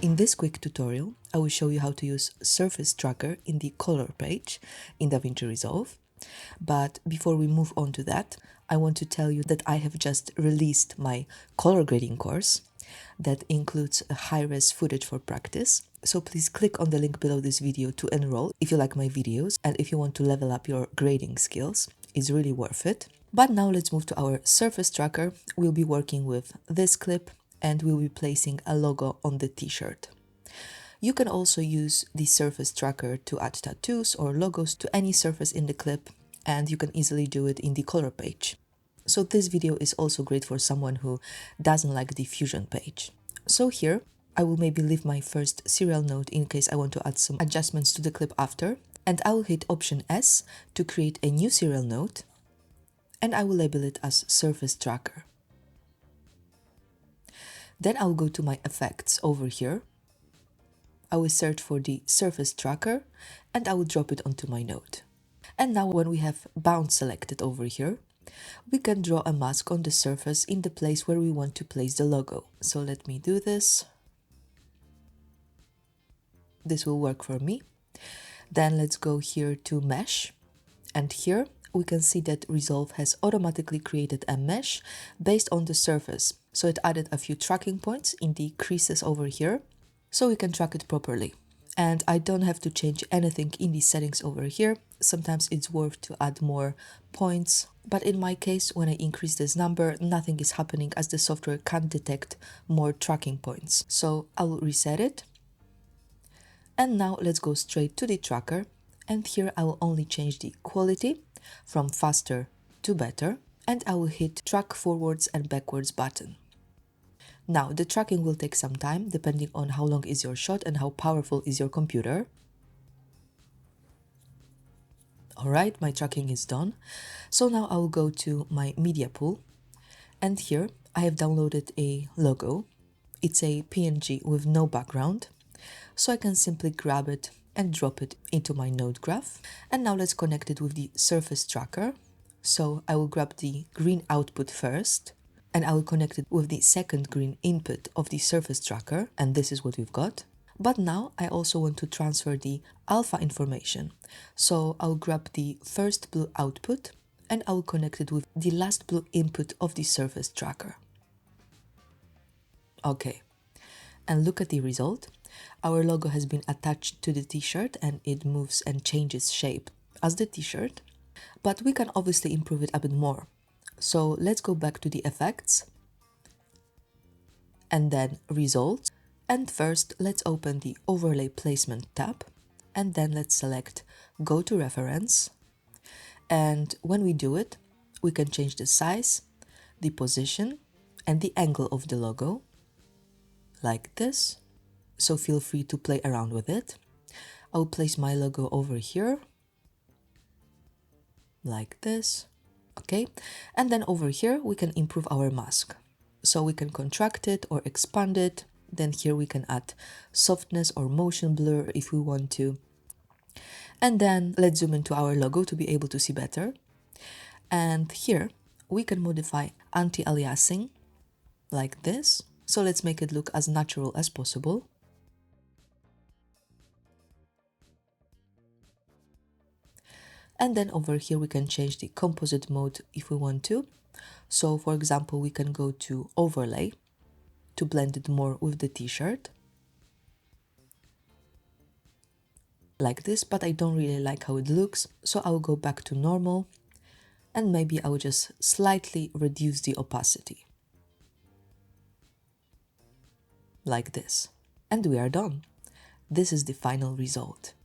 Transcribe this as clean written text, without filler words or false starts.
In this quick tutorial, I will show you how to use Surface Tracker in the color page in DaVinci Resolve. But before we move on to that, I want to tell you that I have just released my color grading course that includes a high-res footage for practice. So please click on the link below this video to enroll if you like my videos and if you want to level up your grading skills. It's really worth it. But now let's move to our Surface Tracker. We'll be working with this clip and we'll be placing a logo on the t-shirt. You can also use the Surface Tracker to add tattoos or logos to any surface in the clip, and you can easily do it in the color page. So this video is also great for someone who doesn't like the Fusion page. So here, I will maybe leave my first serial note in case I want to add some adjustments to the clip after, and I will hit Option S to create a new serial note, and I will label it as Surface Tracker. Then I'll go to my effects over here. I will search for the Surface Tracker and I will drop it onto my node. And now when we have bound selected over here, we can draw a mask on the surface in the place where we want to place the logo. So let me do this. This will work for me. Then let's go here to Mesh, and here we can see that Resolve has automatically created a mesh based on the surface. So it added a few tracking points in the creases over here, so we can track it properly. And I don't have to change anything in the settings over here. Sometimes it's worth to add more points, but in my case, when I increase this number, nothing is happening as the software can't detect more tracking points. So I will reset it. And now let's go straight to the tracker. And here I will only change the quality from faster to better. And I will hit track forwards and backwards button. Now, the tracking will take some time depending on how long is your shot and how powerful is your computer. Alright, my tracking is done. So now I will go to my media pool, and here I have downloaded a logo. It's a PNG with no background, so I can simply grab it and drop it into my node graph. And now let's connect it with the Surface Tracker. So I will grab the green output first, and I will connect it with the second green input of the Surface Tracker, and this is what we've got. But now I also want to transfer the alpha information. So I'll grab the first blue output and I will connect it with the last blue input of the Surface Tracker. Okay, and look at the result. Our logo has been attached to the t-shirt and it moves and changes shape as the t-shirt, but we can obviously improve it a bit more. So let's go back to the effects and then results. And first let's open the overlay placement tab and then let's select go to reference. And when we do it, we can change the size, the position and the angle of the logo like this. So feel free to play around with it. I'll place my logo over here like this. Okay, and then over here we can improve our mask. So we can contract it or expand it. Then here we can add softness or motion blur if we want to. And then let's zoom into our logo to be able to see better. And here we can modify anti-aliasing like this. So let's make it look as natural as possible. And then over here we can change the composite mode if we want to. So for example, we can go to overlay to blend it more with the t-shirt. Like this, but I don't really like how it looks. So I will go back to normal and maybe I will just slightly reduce the opacity. Like this. And we are done. This is the final result.